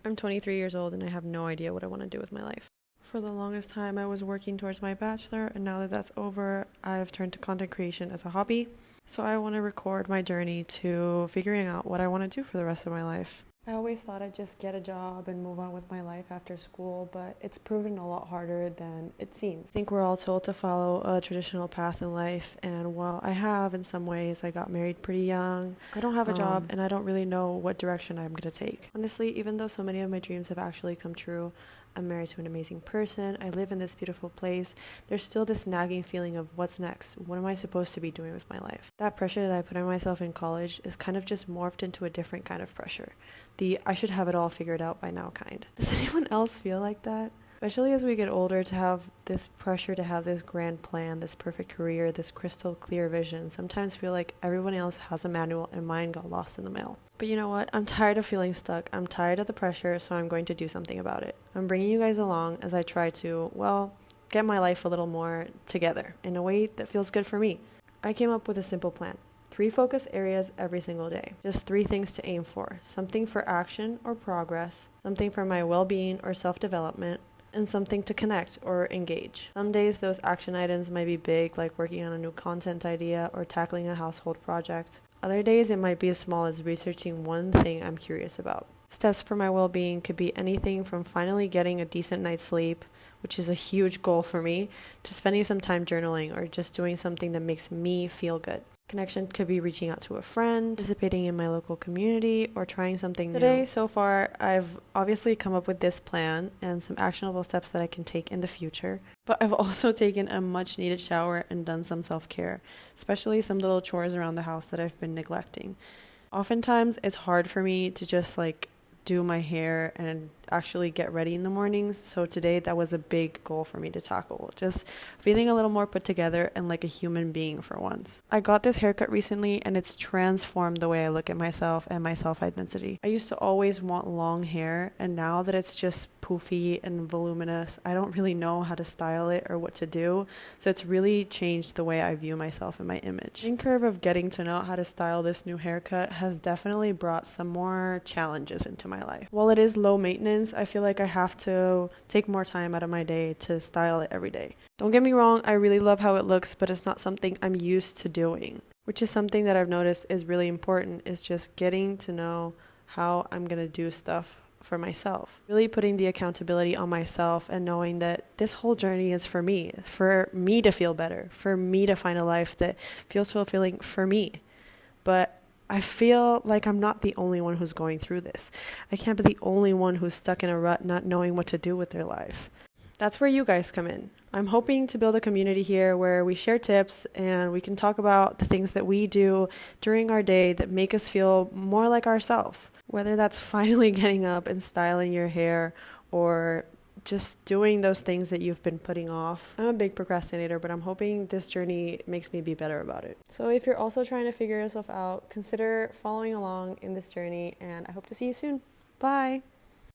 I'm 23 years old and I have no idea what I want to do with my life. For the longest time, I was working towards my bachelor, and now that that's over, I've turned to content creation as a hobby. So I want to record my journey to figuring out what I want to do for the rest of my life. I always thought I'd just get a job and move on with my life after school, but it's proven a lot harder than it seems. I think we're all told to follow a traditional path in life, and while I have in some ways, I got married pretty young, I don't have a job and I don't really know what direction I'm going to take. Honestly, even though so many of my dreams have actually come true, I'm married to an amazing person, I live in this beautiful place, there's still this nagging feeling of what's next? What am I supposed to be doing with my life? That pressure that I put on myself in college is kind of just morphed into a different kind of pressure. The I should have it all figured out by now kind. Does anyone else feel like that? Especially as we get older, to have this pressure to have this grand plan, this perfect career, this crystal clear vision, sometimes feel like everyone else has a manual and mine got lost in the mail. But you know what? I'm tired of feeling stuck. I'm tired of the pressure, so I'm going to do something about it. I'm bringing you guys along as I try to, get my life a little more together in a way that feels good for me. I came up with a simple plan. 3 focus areas every single day. Just 3 things to aim for. Something for action or progress, something for my well-being or self-development, and something to connect or engage. Some days those action items might be big, like working on a new content idea or tackling a household project. Other days it might be as small as researching one thing I'm curious about. Steps for my well-being could be anything from finally getting a decent night's sleep, which is a huge goal for me, to spending some time journaling or just doing something that makes me feel good. Connection could be reaching out to a friend, participating in my local community, or trying something new. Today, so far, I've obviously come up with this plan and some actionable steps that I can take in the future. But I've also taken a much needed shower and done some self-care, especially some little chores around the house that I've been neglecting. Oftentimes, it's hard for me to just do my hair and actually get ready in the mornings. So today that was a big goal for me to tackle. Just feeling a little more put together and like a human being for once. I got this haircut recently and it's transformed the way I look at myself and my self-identity. I used to always want long hair, and now that it's just poofy and voluminous, I don't really know how to style it or what to do. So it's really changed the way I view myself and my image. The curve of getting to know how to style this new haircut has definitely brought some more challenges into my life. While it is low maintenance, I feel like I have to take more time out of my day to style it every day. Don't get me wrong, I really love how it looks, but it's not something I'm used to doing, which is something that I've noticed is really important, is just getting to know how I'm going to do stuff for myself. Really putting the accountability on myself and knowing that this whole journey is for me to feel better, for me to find a life that feels fulfilling for me. But I feel like I'm not the only one who's going through this. I can't be the only one who's stuck in a rut not knowing what to do with their life. That's where you guys come in. I'm hoping to build a community here where we share tips and we can talk about the things that we do during our day that make us feel more like ourselves. Whether that's finally getting up and styling your hair or just doing those things that you've been putting off. I'm a big procrastinator, but I'm hoping this journey makes me be better about it. So if you're also trying to figure yourself out, consider following along in this journey, and I hope to see you soon. Bye!